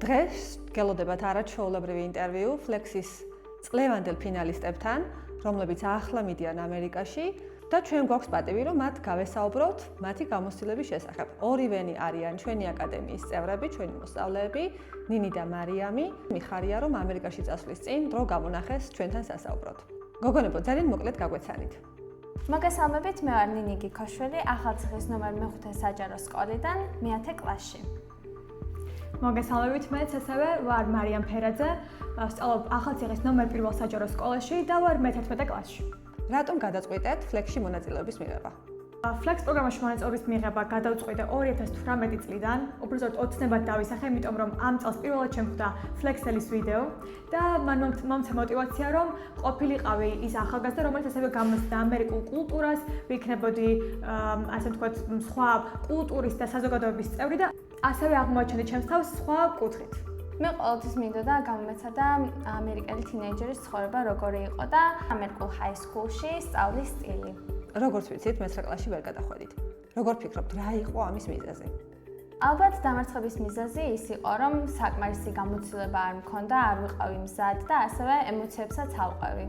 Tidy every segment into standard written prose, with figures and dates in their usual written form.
დღეს გელოდებათ არაჩვეულებრივი ინტერვიუ Flex-ის წლევანდელ ფინალისტებთან, რომლებიც ახლა მიდიან ამერიკაში და ჩვენ გვაქვს პატივი, რომ მათ გავესაუბროთ მათი გამოცდილების შესახებ. ორივენი არიან ჩვენი აკადემიის წევრები, ჩვენი მოსწავლეები, ნინი და მარიამი. მიხარია, რომ ამერიკაში წასვლის წინ დრო გამონახეს ჩვენთან სასაუბროდ. გოგონებო, ძალიან მოკლედ გაგვეცანით. მოგესალმებით, მე ვარ ნინი გიქოშვილი, ახალციხის ნომერ მე-5 საჯარო სკოლიდან, მე-10 კლასში. მოგესალმებით, მეც ასევე ვარ მარიამ ფერაძე, ვსწავლობ ახალციხის ნომერ 1 საჯარო სკოლაში და ვარ მე-11 კლასში. რატომ გადაწყვიტეთ Flex-ში მონაწილეობის მიღება? Flex პროგრამაში მონაწილეობის მიღება გადავწყვიტე 2018 წლიდან, უბრალოდ ოცნებად დავისახე, იმიტომ რომ ამ წელს პირველად შემხვდა Flex-ელის ვიდეო და მან მომცა мотиваცია, რომ ყოფილიყავი ის ახალგაზრდა, რომელიც ასევე გამოცდა ამერიკულ კულტურას, ვიქნებოდი, ასე ვთქვათ, სხვა კულტურის და საზოგადოების წევრი და ასევე აღმოაჩენდი ჩემს თავს სხვა კუთხით. მე ყოველთვის მინდოდა გამომეცადა ამერიკელი თინეიჯერის ცხოვრება როგორი იყო და ამერიკულ ჰაისკულში სწავლის სტილი. როგორც ვიცით, მე-9 კლასში ვერ გადახვედით. როგორ ფიქრობთ, რა იყო ამის მიზეზი? ალბათ დამარცხების მიზეზი ის იყო, რომ საკმარისი გამოცდილება არ მქონდა, არ ვიყავი მზად და ასევე ემოციებსაც ავყვევი.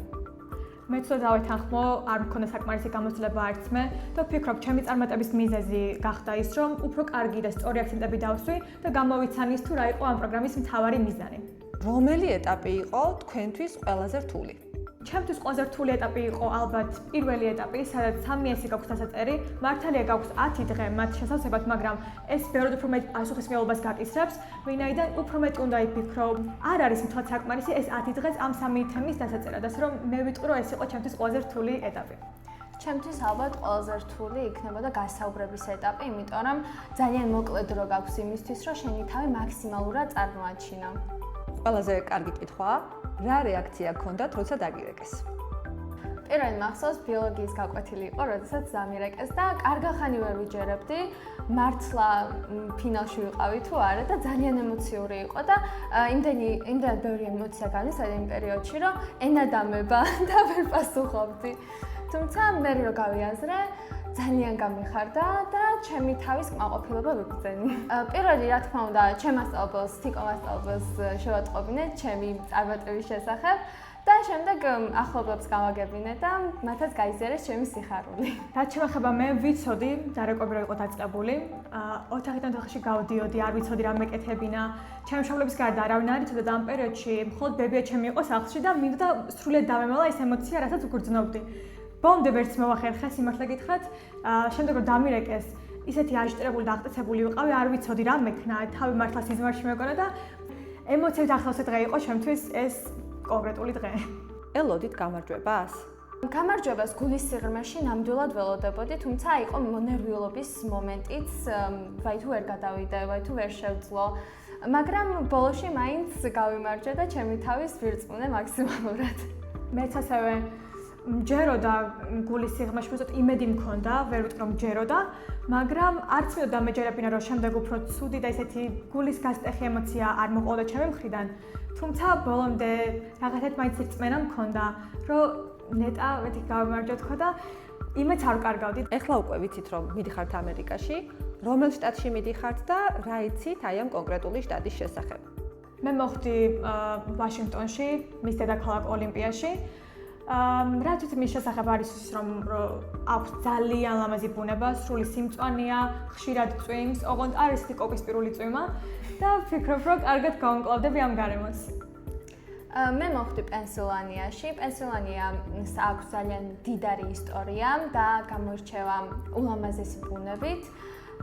მეც და დავეთანხმო, არ მქონდა საკმარისი გამოცდილება არც მე და ვფიქრობ, ჩემი წარმატების მიზეზი გახდა ის, რომ უფრო კარგი და სწორი აქცენტები დავსვი და გამოვიცანი ის თუ რა იყო ამ პროგრამის მთავარი მიზანი. რომელი ეტაპი იყო თქვენთვის ყველაზე რთული? ჩემთვის ყველაზე რთული ეტაპი იყო ალბათ პირველი ეტაპი, სადაც 3 ესი გაქვს დასაწერი, მართალია გაქვს 10 დღე მათ შესაძლებად, მაგრამ ეს ბევრად უფრო მეტ პასუხისმგებლობას გაკისრებს, ვინაიდან უფრო მეტი უნდა იფიქრო. არ არის მთლად საკმარისი ეს 10 დღეს ამ 3 თემის დასაწერად, ასე რომ მე ვიტყვი, რომ ეს იყო ჩემთვის ყველაზე რთული ეტაპი. ჩემთვის ალბათ ყველაზე რთული იქნებოდა გასაუბრების ეტაპი, იმიტომ რომ ძალიან მოკლე დრო გაქვს იმისთვის, რომ შენი თავი მაქსიმალურად წარმოაჩინო. ყველაზე კარგი კითხვაა, რა რეაქცია გქონდათ, როცა დაგირეკეს? პირველი მახსოვს ბიოლოგიის გაკვეთილი იყო, როდესაც დამირეკეს და კარგახანი ვერ ვიჯერებდი, მართლა ფინალში ვიყავი თუ არა და ძალიან ემოციური იყო და იმდენად ბევრი ემოცია განიცადა იმ პერიოდში, რომ ენა დამება და ვერ პასუხობდი. თუმცა მე რო გავიაზრე, ძალიან გამიხარდა და ჩემი თავის კმაყოფილება ვიბრძენი. პირველი, რა თქმა უნდა, ჩემ მასწავლებელს, თიკო მასწავლებელს შევატყობინე ჩემი წარმატების შესახებ და შემდეგ ახლობლებს გავაგებინე და მათაც გაიზიარეს ჩემი სიხარული. რაც შემეხება მე ვიცოდი, დარეკები რა იყო დაწყებული. ოთახიდან ოთახში გავდიოდი, არ ვიცოდი რა მეკეთებინა. ჩემი მშობლების გარდა არავინ არ იცოდა და ამ პერიოდში მხოლოდ ბებია ჩემი იყო სახლში და მინდოდა სრულად დავემელა ეს ემოცია, რასაც უგრძნობდი. ბოლომდე ვერც მოვახერხე, სიმართლე გითხრათ, შემდეგ რომ დამირეკეს, ისეთი აჟიტრებული და აღტაცებული ვიყავი, არ ვიცოდი რა მექნა, თავი მართლა სიზმარში მეკონა და ემოციებით ახლოსე დღე იყო ჩემთვის ეს კონკრეტული დღე. ელოდით გამარჯვებას? გამარჯვებას გულის სიღრმეში ნამდვილად ველოდებოდი, თუმცა იყო მონერვიულობის მომენტიც, ვაი თუ ვერ გადავიდე, ვაი თუ ვერ შევძლო, მაგრამ ბოლოში მაინც გავიმარჯვე და ჩემი თავის ვირწმუნე მაქსიმალურად. მეც ასევე მჯეროდა გულის სიღრმეში, უბრალოდ იმედი მქონდა, ვერ ვიტყვი რომ მჯეროდა, მაგრამ არც მე დამეჯერებინა, რომ შემდეგ უფრო ცუდი და ესეთი გულის გასტეხი ემოცია არ მოყოლოდა ჩემი მხრიდან. თუმცა ბოლომდე რაღაცეთ მაინც რწმენა მქონდა, რომ ნეტა მეთქი გავიმარჯვე თქვა და იმეც არ კარგავდი. ეხლა უკვე ვიცით, რომ მიდიხართ ამერიკაში, რომელ შტატში მიდიხართ და რა იცით აი ამ კონკრეტული შტატის შესახებ? მე მოხვდი ვაშინგტონში, მის დედაქალაქ ოლიმპიაში. რაც ვიცი მის შესახებ არის ის, რომ აქვს ძალიან ლამაზი ბუნება, სრული სიმწვანეა, ხშირად წვიმს, ოღონდ არ არის კოპისპირული წვიმა და ვფიქრობ, რომ კარგად გავამკლავდები ამ გარემოს. მე მოხვდი პენსილვანიაში. პენსილვანიას აქვს ძალიან დიდარი ისტორია და გამოირჩევა ულამაზესი ბუნებით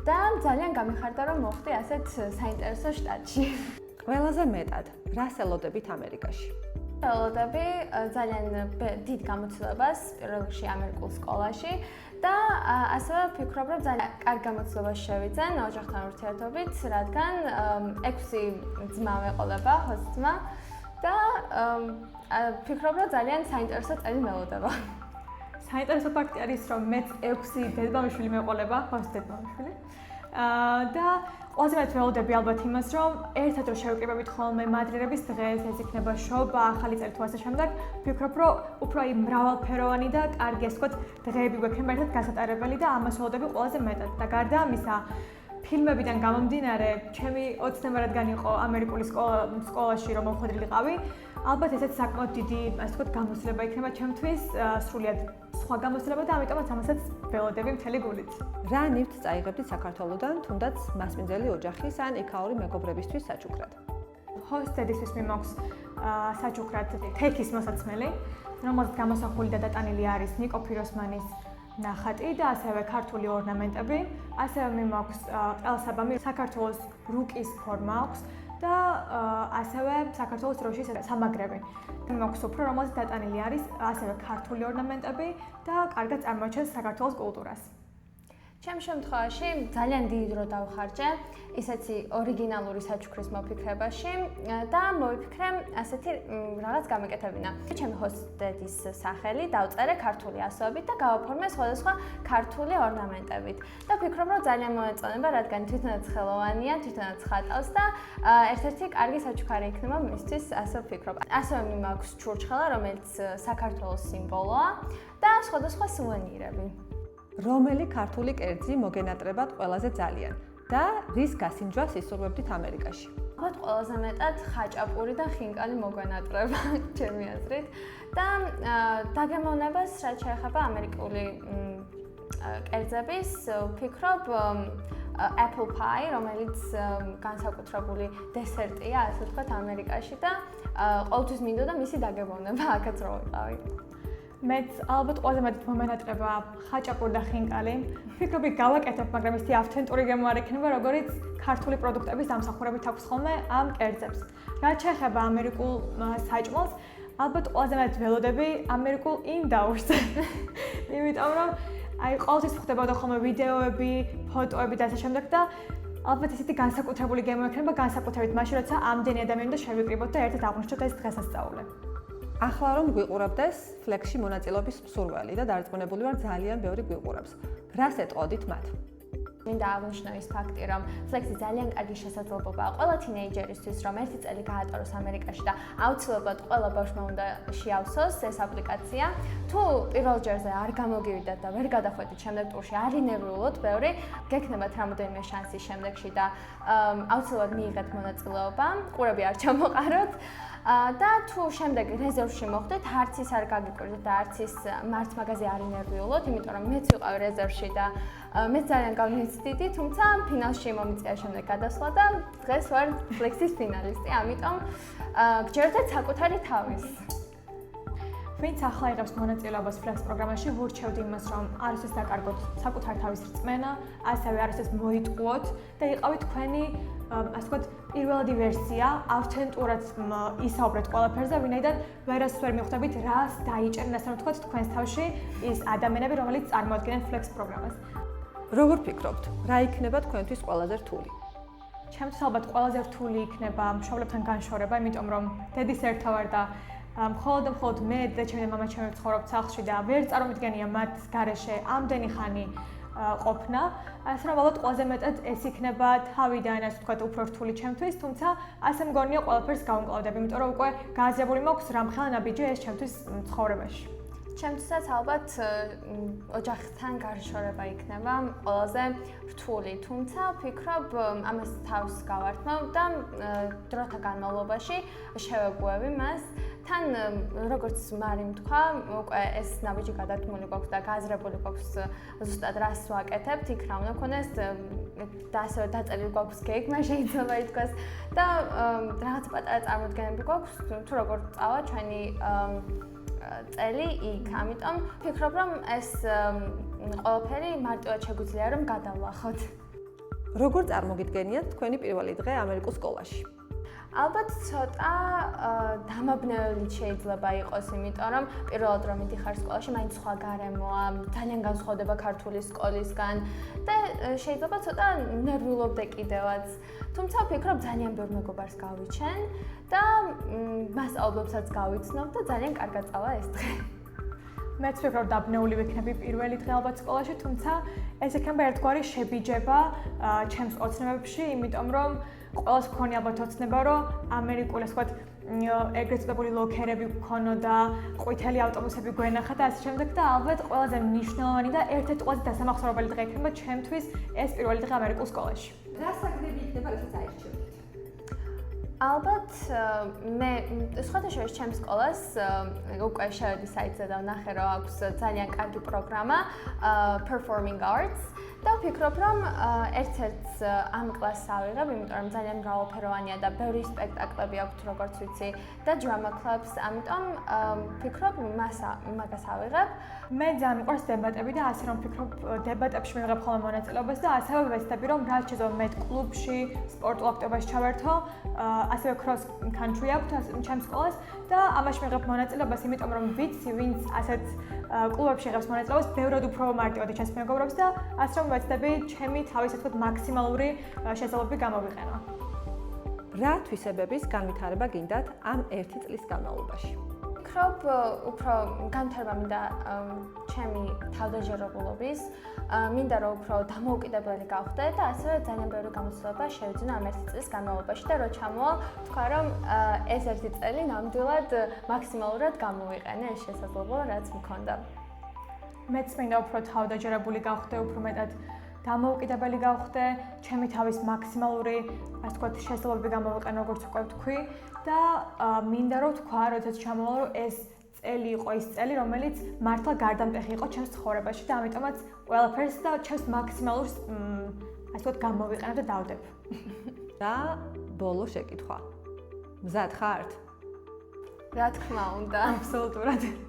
და ძალიან გამიხარდა, რომ მოხვდი ასეთ საინტერესო შტატში. ყველაზე მეტად რას ელოდებით ამერიკაში? ველოდები ძალიან დიდ გამოცდილებას პირველ რიგში ამერიკულ სკოლაში და ასევე ვფიქრობ, რომ ძალიან კარგ გამოცდილებას შევიძენ ოჯახთან ურთიერთობით, რადგან 6 ძმა მეყოლება, ჰოსტმა და ვფიქრობ, რომ ძალიან საინტერესო წელი მელოდება. საინტერესო ფაქტი არის, რომ მეც 6 დედმამიშვილი მეყოლება, ჰოსტ დედმამიშვილი. და ყველაზე მეტ ველოდები ალბათ იმას, რომ ერთად რომ შევიკრიბებით ხოლმე მადრიდების დღეს, ეს იქნება შობა, ახალი წელი თუ ასე შემდეგ, ვფიქრობ, რომ უფრო მრავალფეროვანი და კარგი, ასე ვთქვათ, დღეები გვექნება ერთად გასატარებელი და ამას ველოდები ყველაზე მეტად. და გარდა ამისა, ფილმებიდან გამომდინარე, ჩემი ოცნება რადგან იყო ამერიკული სკოლაში რომ მომხდრილიყავი, ალბათ ესეც საკმაოდ დიდი, ასე ვთქვათ, გამოცდილება იქნება ჩემთვის, სრულიად სხვა გამოცდილება და ამიტომაც ამასაც ველოდები მთელი გულით. რა ნივთს წაიღებდით საქართველოდან, თუნდაც მასპინძელი ოჯახის ან იქაური მეგობრებისთვის საჩუქრად? ჰოსტედისთვის მიმაქვს საჩუქრად თექის მოსაცმელი, რომელზეც გამოსახული და დატანილი არის ნიკო ფიროსმანის ნახატი და ასევე ქართული ორნამენტები, ასევე მიმაქვს ყელსაბამი საქართველოს რუკის ფორმა აქვს და ასევე საქართველოს დროშის სამაგრები. მიმაქვს უფრო, რომელზეც დატანილი არის ასევე ქართული ორნამენტები და კარგად წარმოაჩენს საქართველოს კულტურას. ჩემ შემთხვევაში ძალიან დიდი დრო დავხარჯე ისეთი ორიგინალური საჩუქრის მოფიქრებაში და მოვიფიქრე ასეთი რაღაც გამეკეთებინა. ჩემი ჰოსტედის სახელი დავწერე ქართული ასოებით და გავაფორმე სხვადასხვა ქართული ორნამენტებით. და ვფიქრობ, რომ ძალიან მოეწონება, რადგან თვითონაც ხელოვანია, თვითონაც ხატავს და ერთ-ერთი კარგი საჩუქარი იქნება მისთვის, ასე ვფიქრობ. ასევე მიმაქვს ჩურჩხელა, რომელიც საქართველოს სიმბოლოა და სხვადასხვა სუვენირები. რომელი ქართული კერძი მოგენატრებათ ყველაზე ძალიან და რის გასინჯვას ისურვებდით ამერიკაში? ალბათ ყველაზე მეტად ხაჭაპური და ხინკალი მოგვენატრება ჩემი აზრით და დაგემოვნებას რაც შეეხება ამერიკული კერძების, ვფიქრობ apple pie, რომელიც განსაკუთრებული დესერტია, ასე ვთქვათ, ამერიკაში და ყოველთვის მინდოდა მისი დაგემოვნება, აქაც რო ვიყავი. მეც ალბათ ყველაზე მეტად მომენატრება ხაჭაპური და ხინკალი. ვფიქრობ, გავაკეთებ, მაგრამ ისეთი ავთენტური გემო არ იქნება, როგორიც ქართული პროდუქტების დამსახურებით აქვს ხოლმე ამ კერძებს. რაც შეეხება ამერიკულ საჭმელს, ალბათ ყველაზე მეტად ველოდები ამერიკულ ინდაურს. იმიტომ რომ აი ყოველთვის ხდებოდა ხოლმე ვიდეოები, ფოტოები და ასე შემდეგ და ალბათ ესეთი განსაკუთრებული გემო იქნება განსაკუთრებით მაშინ, როცა ამდენი ადამიანი და შევიკრიბოთ და ერთად აღვნიშნოთ ეს დღესასწაული. ახლა რომ გვიყურებდეს ფლექსში მონაწილეობის მსურველი და დარწმუნებული ვარ ძალიან ბევრი გვიყურებს. რას ეტყოდით მათ? მინდა აღვნიშნო ის ფაქტი, რომ ფლექსი ძალიან კარგი შესაძლებლობაა ყველა თინეიჯერისთვის, რომ ერთი წელი გაატაროს ამერიკაში და აუცილებლად ყველა ბავშვმა უნდა შეავსოს ეს აპლიკაცია. თუ პირველ ჯერზე არ გამოგივიდათ და ვერ გადახვედით შემდეგ ტურში, არ ინერვიულოთ ბევრი, გექნებათ რამოდენიმე შანსი შემდეგში და აუცილებლად მიიღეთ მონაწილეობა, ყურები არ ჩამოყაროთ. და თუ შემდეგ რეზერვში მოხვდეთ, არც ის არ გაგიკვირდეთ და არც ის მართ მაგაზე არ ინერვიულოთ, იმიტომ რომ მეც ვიყავი რეზერვში და მეც ძალიან გავნიცდიდი, თუმცა ფინალში მომიწია შემდეგ გადასვლა და დღეს ვარ ფლექსის ფინალისტი, ამიტომ გჯერდეთ საკუთარი თავის. ვინც ახლა იღებს მონაწილეობას ფლექს პროგრამაში, ვურჩევთ იმას, რომ არასდროს დაკარგოთ საკუთარ თავის რწმენა, ასევე არასდროს მოიტყუოთ და იყავით თქვენი, ასე ვთქვათ, პირველადი ვერსია, ავთენტურად ისაუბრეთ ყველაფერზე, ვინაიდან ვერას ვერ მიხვდებით, რას დაიჭერენ, ასე ვთქვათ, თქვენს თავში ის ადამიანები, რომელიც წარმოადგენენ ფლექს პროგრამას. როგორ ფიქრობთ, რა იქნება თქვენთვის ყველაზე რთული? ჩემთვის ალბათ ყველაზე რთული იქნება მშობლებთან განშორება, იმიტომ რომ დედის ერთა ვარ და მხოლოდ მე და ჩემი მამა ჩემი ვცხოვრობთ სახლში და ვერ წარმოვიდგენია მათ გარეშე ამდენი ხანი ყოფნა. ასე რომ ალბათ ყველაზე მეტად ეს იქნება თავიდან, ასე ვთქვათ, უფრო რთული ჩემთვის, თუმცა ასე მგონია ყველაფერს გავუმკლავდები, იმიტომ რომ უკვე გააზრებული მაქვს რამხელა ნაბიჯი ეს ჩემთვის ცხოვრებაში. ჩემთვისაც ალბათ ოჯახთან გარშორება იქნება ყველაზე რთული, თუმცა ვფიქრობ, ამას თავს გავართმევ და დროთა განმავლობაში შევეგუები მას. თან როგორც მარიმ თქვა, უკვე ეს ნაბიჯი გადათმული გვაქვს და გააზრებული გვაქვს ზუსტად რას ვაკეთებთ, იქ რა უნდა ქონდეს და ასევე დაწერილი გვაქვს გეგმა შეიძლება ითქვას და რაღაც პატარა წარმოდგენები გვაქვს თუ როგორ წავა ჩვენი წელი იქ. ამიტომ ვფიქრობ, რომ ეს ყველაფერი მარტივად შეგვიძლია რომ გადავლახოთ. როგორ წარმოგიდგენიათ თქვენი პირველი დღე ამერიკულ სკოლაში? ალბათ ცოტა დამაბნეველი შეიძლება იყოს, იმიტომ რომ პირველად რომ მიდიხარ სკოლაში, მაინც სხვა გარემოა, ძალიან განსხვავდება ქართული სკოლისგან და შეიძლება ცოტა ნერვიულობდე კიდევაც. თუმცა ვფიქრობ, ძალიან ბევრ მეგობარს გავიჩენ და მასწავლებლებსაც გავიცნობ და ძალიან კარგად წავა ეს დღე. მეც ვფიქრობ, დაბნეული ვიქნები პირველი დღე ალბათ სკოლაში, თუმცა ეს იქნება ერთგვარი შებიჯება ჩემს ოცნებებში, იმიტომ რომ ყველას გქონია ალბათ ოცნება, რომ ამერიკული, ასე ვთქვათ, ეგრეთ წოდებული ლოკერები გქონოდა, ყვითელი ავტობუსები გვენახა და ასე შემდეგ და ალბათ ყველაზე მნიშვნელოვანი და ერთ-ერთი ყველაზე დასამახსოვრებელი დღე იქნება ჩემთვის ეს პირველი დღე ამერიკულ სკოლაში. რა საგნები იქნება, რასაც აირჩევთ? ალბათ მე სხვათა შორის ჩემს სკოლას უკვე შევედი საიტზე და ვნახე რომ აქვს ძალიან კარგი პროგრამა Performing Arts და ვფიქრობ რომ ერთ-ერთს ამ კლასს ავიღებ, იმიტომ რომ ძალიან მრავალფეროვანია და ბევრი სპექტაკლები აქვს როგორც ვიცი და drama clubs, ამიტომ ვფიქრობ მაგას ავიღებ. მე ძალიან მიყვარს დებატები და ასე რომ ვფიქრობ დებატებში მივიღებ ხოლმე მონაწილეობას და ასევე ვეცდები რომ რაც შეძლო მეტ კლუბში, სპორტულ აქტივობაში ჩავერთო, ასევე cross country აქვს ჩემს სკოლას და ამაში მივიღებ მონაწილეობას, იმიტომ რომ ვიცი, ვინც ასეთ კლუბებში იღებს მონაწილეობას, ბევრად უფრო მარტივად ჩემს მეგობრებს და ასე რომ ვეცდები ჩემი თავის ასე ვთქვათ მაქსიმალური შესაძლებლობები გამოვიყენო. რა თვისებების განვითარება გინდათ ამ 1 წლის განმავლობაში? ვფიქრობ უფრო განვითარება მინდა ჩემი თავდაჯერებულობის, მინდა რომ უფრო დამოუკიდებელი გავხდე და ასევე ძალიან ბევრი გამოცდილება შევიძინო ამ 1 წლის განმავლობაში და რო ჩამოვალ, თქვა რომ ეს 1 წელი ნამდვილად მაქსიმალურად გამოვიყენე ეს შესაძლებლობა, რაც მქონდა. მეც მინდა უფრო თავდაჯერებული გავხდე, უფრო მეტად დამოუკიდებელი გავხდე, ჩემი თავის მაქსიმალური, ასე ვთქვათ, შესაძლებლობები გამოვიყენო, როგორც უკვე ვთქვი და მინდა რომ თქვა, როდესაც ჩამოვალ, რომ ეს წელი იყო ის წელი, რომელიც მართლა გარდამტეხი იყო ჩემს ცხოვრებაში და ამიტომაც ყველაფერს და ჩემს მაქსიმალურს ასე ვთქვათ, გამოვიყენებ და დავდებ. და ბოლო შეკითხვა. მზად ხართ? რა თქმა უნდა. აბსოლუტურად.